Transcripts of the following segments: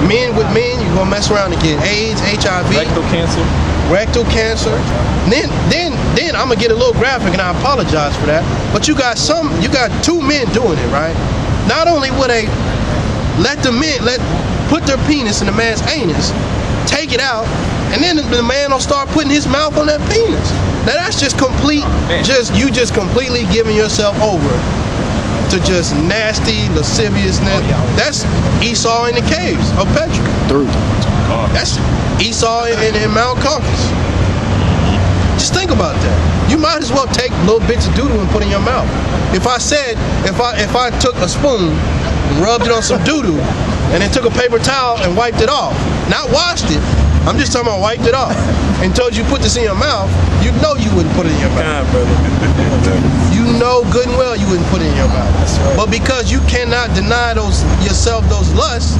Men with men, you're gonna mess around and get AIDS, HIV, rectal cancer. Then I'm gonna get a little graphic, and I apologize for that. But you got 2 men doing it, right? Not only will they put their penis in the man's anus, take it out, and then the man will start putting his mouth on that penis. Now that's just you just completely giving yourself over to just nasty lasciviousness. That's Esau in the caves of Petra. That's Esau in Mount Caucasus. Just think about that. You might as well take little bits of doo-doo and put in your mouth. If I took a spoon and rubbed it on some doo-doo and then took a paper towel and wiped it off, not washed it, I'm just talking about wiped it off, and told you put this in your mouth, you know you wouldn't put it in your mouth. You know good and well you wouldn't put it in your mouth. Right. But because you cannot deny yourself those lusts,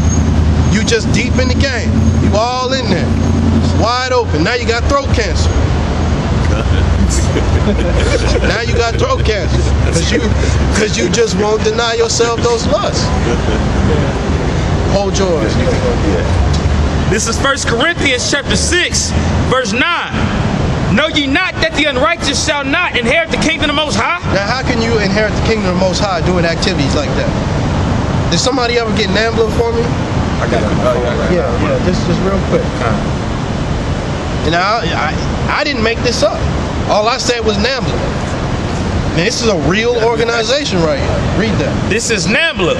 you just deep in the game. You all in there. It's wide open. Now you got throat cancer. Now you got throat cancer. Because you just won't deny yourself those lusts. Hold yours. This is 1 Corinthians chapter 6, verse 9. Know ye not that the unrighteous shall not inherit the kingdom of the Most High? Now, how can you inherit the kingdom of the Most High doing activities like that? Did somebody ever get NAMBLA for me? I got it. Yeah, just real quick. And I didn't make this up. All I said was NAMBLA. And this is a real organization right here. Read that. This is NAMBLA,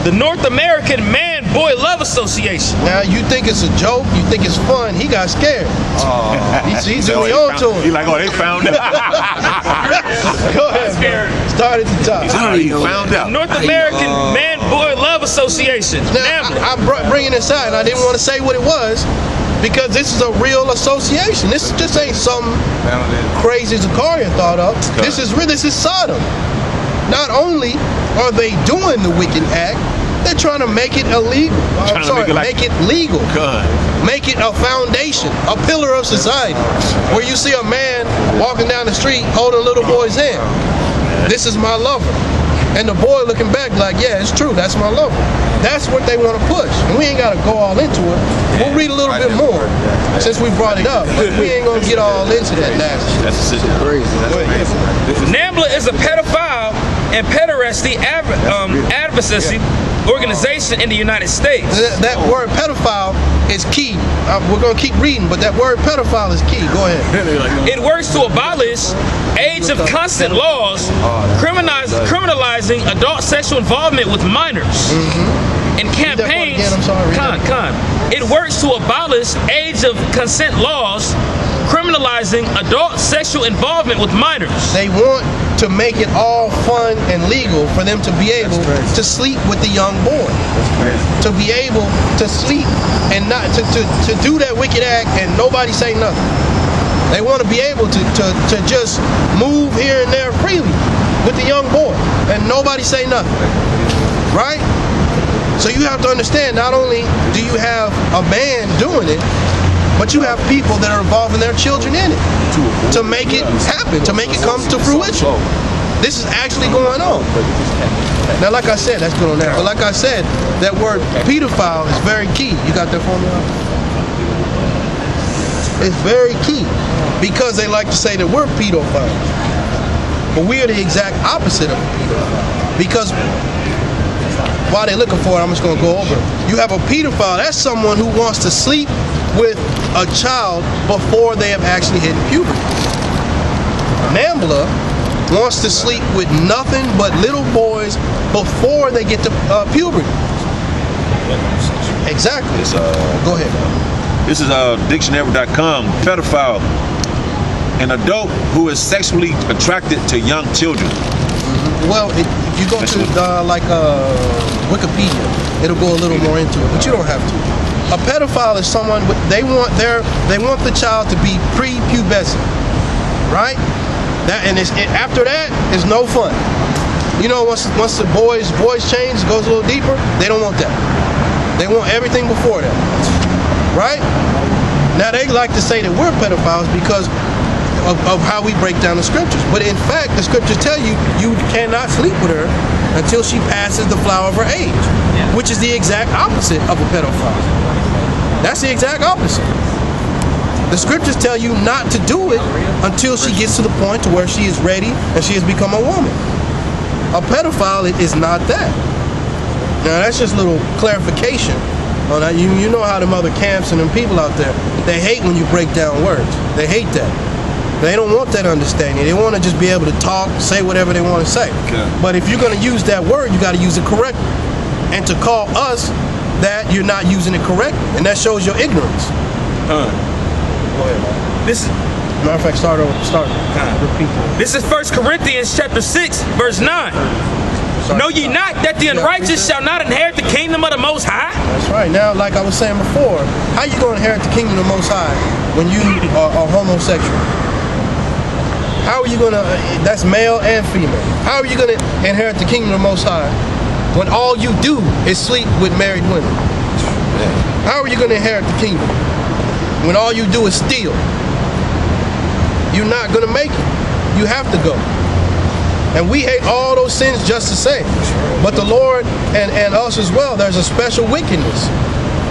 the North American Man-Boy Love Association. Now, you think it's a joke, you think it's fun, he got scared. He's really on to him. He's like, oh, they found out. Go ahead, start at the top. He found out. North American Man-Boy Love Association. Now, I'm bringing this out, and I didn't want to say what it was, because this is a real association. This just ain't something crazy Zachariah thought of. This is Sodom. Not only are they doing the wicked act, they're trying to make it illegal. Make it legal. Make it a foundation, a pillar of society. Where you see a man walking down the street holding a little boy's hand. This is my lover. And the boy looking back like, yeah, it's true, that's my lover. That's what they want to push. And we ain't got to go all into it. We'll read a little bit more since we brought it up, but we ain't going to get all into that nasty. That's crazy. NAMBLA is a pedophile and pederasty advocacy organization in the United States. That word pedophile is key. We're going to keep reading, but that word pedophile is key. Go ahead. It works to abolish age of consent laws, criminalizing adult sexual involvement with minors. In campaigns, it works to abolish age of consent laws, criminalizing adult sexual involvement with minors. They want to make it all fun and legal for them to be able to sleep with the young boy. To be able to sleep and not to do that wicked act and nobody say nothing. They want to be able to just move here and there freely with the young boy and nobody say nothing. Right? So you have to understand, not only do you have a man doing it, but you have people that are involving their children in it to make it happen, to make it come to fruition. This is actually going on. Now, like I said, that's good on that. But like I said, that word pedophile is very key. You got that for me? It's very key because they like to say that we're pedophiles. But we are the exact opposite of a pedophile. Because while they're looking for it, I'm just going to go over it. You have a pedophile. That's someone who wants to sleep with a child before they have actually hit puberty. NAMBLA wants to sleep with nothing but little boys before they get to puberty. Exactly. Go ahead. This is dictionary.com. Pedophile, an adult who is sexually attracted to young children. Well, if you go to Wikipedia, it'll go a little more into it, but you don't have to. A pedophile is someone they want the child to be pre-pubescent, right? After that is no fun. You know, once the boys change, goes a little deeper, they don't want that. They want everything before that, right? Now they like to say that we're pedophiles because of how we break down the scriptures. But in fact, the scriptures tell you cannot sleep with her until she passes the flower of her age, which is the exact opposite of a pedophile. That's the exact opposite. The scriptures tell you not to do it until she gets to the point to where she is ready and she has become a woman. A pedophile is not that. Now that's just a little clarification on that. You know how them other camps and them people out there, they hate when you break down words. They hate that. They don't want that understanding. They want to just be able to talk, say whatever they want to say. Okay. But if you're going to use that word, you got to use it correctly. And to call us that you're not using it correctly, and that shows your ignorance. Go ahead, man. This is, matter of fact, start. Repeat. This is 1 Corinthians chapter 6, verse 9. Know ye not that the unrighteous shall not inherit the kingdom of the Most High? That's right. Now, like I was saying before, how you going to inherit the kingdom of the Most High when you are homosexual? How are you going to, that's male and female. How are you going to inherit the kingdom of the Most High when all you do is sleep with married women? How are you going to inherit the kingdom when all you do is steal? You're not going to make it. You have to go. And we hate all those sins just the same. But the Lord and us as well, there's a special wickedness.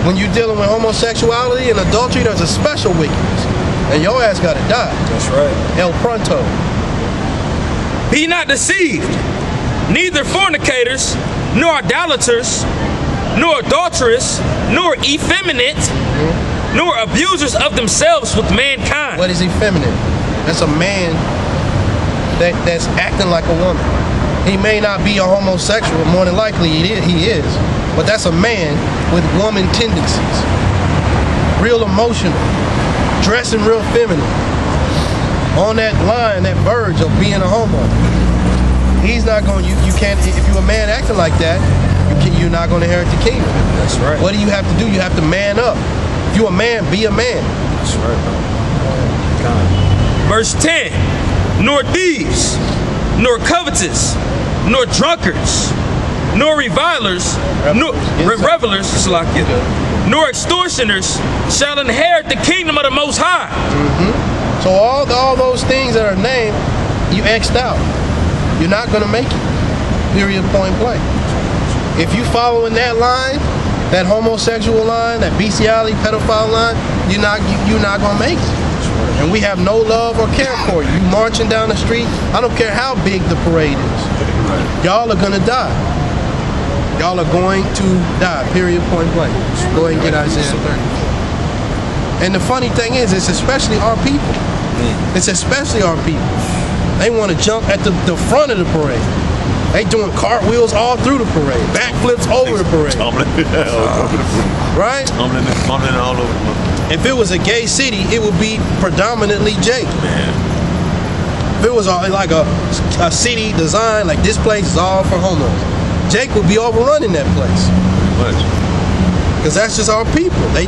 When you're dealing with homosexuality and adultery, there's a special wickedness. And your ass got to die. That's right. El pronto. Be not deceived, neither fornicators, nor idolaters, nor adulterers, nor effeminate, nor abusers of themselves with mankind. What is effeminate? That's a man that's acting like a woman. He may not be a homosexual, more than likely he is, but that's a man with woman tendencies. Real emotional, dressing real feminine, on that line, that verge of being a homo. He's not going, you can't, if you're a man acting like that, you're not going to inherit the kingdom. That's right. What do you have to do? You have to man up. If you're a man, be a man. That's right. Verse 10, nor thieves, nor covetous, nor drunkards, nor revilers, nor revelers, nor extortioners shall inherit the kingdom of the Most High. So all those things that are named, you X'd out. You're not going to make it. Period, point blank. If you follow in that line, that homosexual line, that bestiality, pedophile line, you're not going to make it. And we have no love or care for you. You marching down the street, I don't care how big the parade is. Y'all are going to die. Y'all are going to die, period, point blank. Go ahead and get Isaiah 30. And the funny thing is, it's especially our people. It's especially our people. They want to jump at the front of the parade. They doing cartwheels all through the parade, backflips over the parade. Right? Tumbling all over the place. If it was a gay city, it would be predominantly Jake. Man. If it was like a city design, like this place is all for homos, Jake would be overrunning that place. Pretty much. Because that's just our people. They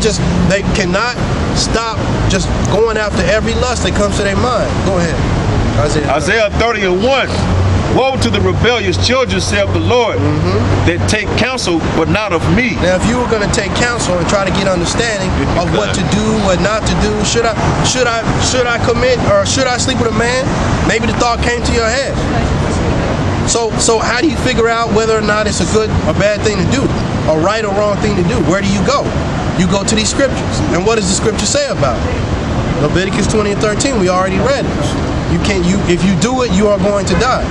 cannot stop just going after every lust that comes to their mind. Go ahead. Isaiah 30:1. Woe to the rebellious children, saith the Lord, that take counsel, but not of me. Now, if you were going to take counsel and try to get understanding of what to do, what not to do, should I commit or should I sleep with a man? Maybe the thought came to your head. So how do you figure out whether or not it's a good or bad thing to do, a right or wrong thing to do? Where do you go? You go to these scriptures. And what does the scripture say about it? Leviticus 20:13. We already read it. If you do it, you are going to die.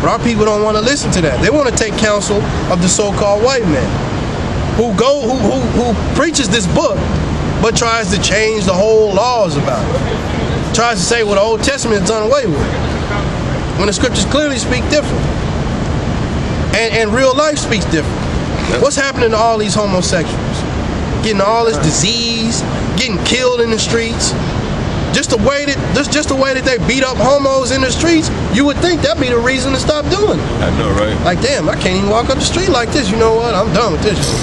But our people don't want to listen to that. They want to take counsel of the so-called white man who preaches this book, but tries to change the whole laws about it. Tries to say, well, the Old Testament is done away with, when the scriptures clearly speak different. And real life speaks different. What's happening to all these homosexuals? Getting all this disease, getting killed in the streets. Just the way that they beat up homos in the streets, you would think that'd be the reason to stop doing it. I know, right? Like, damn, I can't even walk up the street like this. You know what? I'm done with this shit.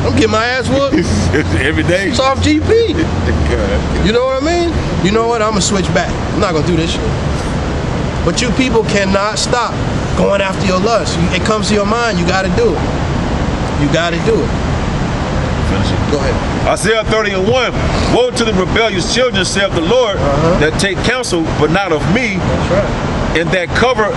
I'm getting my ass whooped every day. It's off GP. You know what I mean? You know what? I'm gonna switch back. I'm not gonna do this shit. But you people cannot stop going after your lust. It comes to your mind, you gotta do it. You gotta do it. Go ahead. Isaiah 30:1. Woe to the rebellious children, saith the Lord, that take counsel, but not of me. That's right. and that cover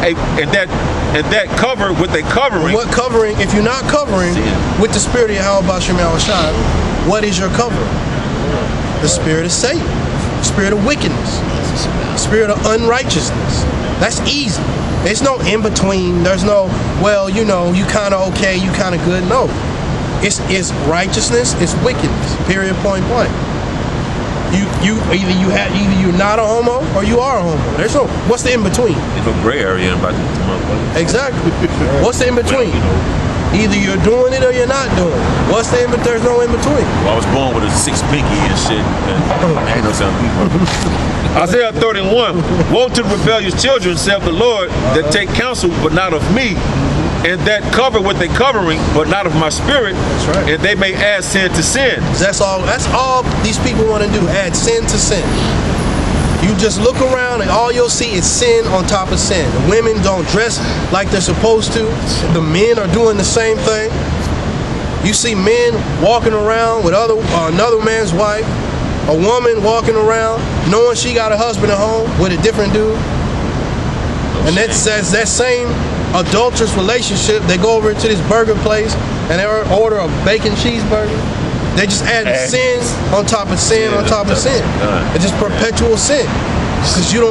with a covering. What covering? If you're not covering with the spirit of Yahweh Shem Yahushua, what is your covering? The spirit of Satan, the spirit of wickedness, the spirit of unrighteousness. That's easy. There's no in between. There's no, well, you know, you kind of okay, you kind of good. No, it's righteousness, it's wickedness. Period. Point blank. Either you're not a homo or you are a homo. There's no, what's the in between? There's no gray area about this motherfucker. Exactly. What's the in between? Either you're doing it or you're not doing it. What's the in between? There's no in between. Well, I was born with a 6 pinky and shit. Ain't no sound. Isaiah 31. Woe to the rebellious children, saith the Lord, that take counsel, but not of me, and that cover with a covering, but not of my spirit. That's right. And they may add sin to sin. That's all these people want to do, add sin to sin. You just look around and all you'll see is sin on top of sin. The women don't dress like they're supposed to. The men are doing the same thing. You see men walking around with another man's wife, a woman walking around knowing she got a husband at home with a different dude. And that says that same adulterous relationship, they go over to this burger place and they order a bacon cheeseburger. They just add sin on top of sin on top of sin. It's just perpetual sin because you don't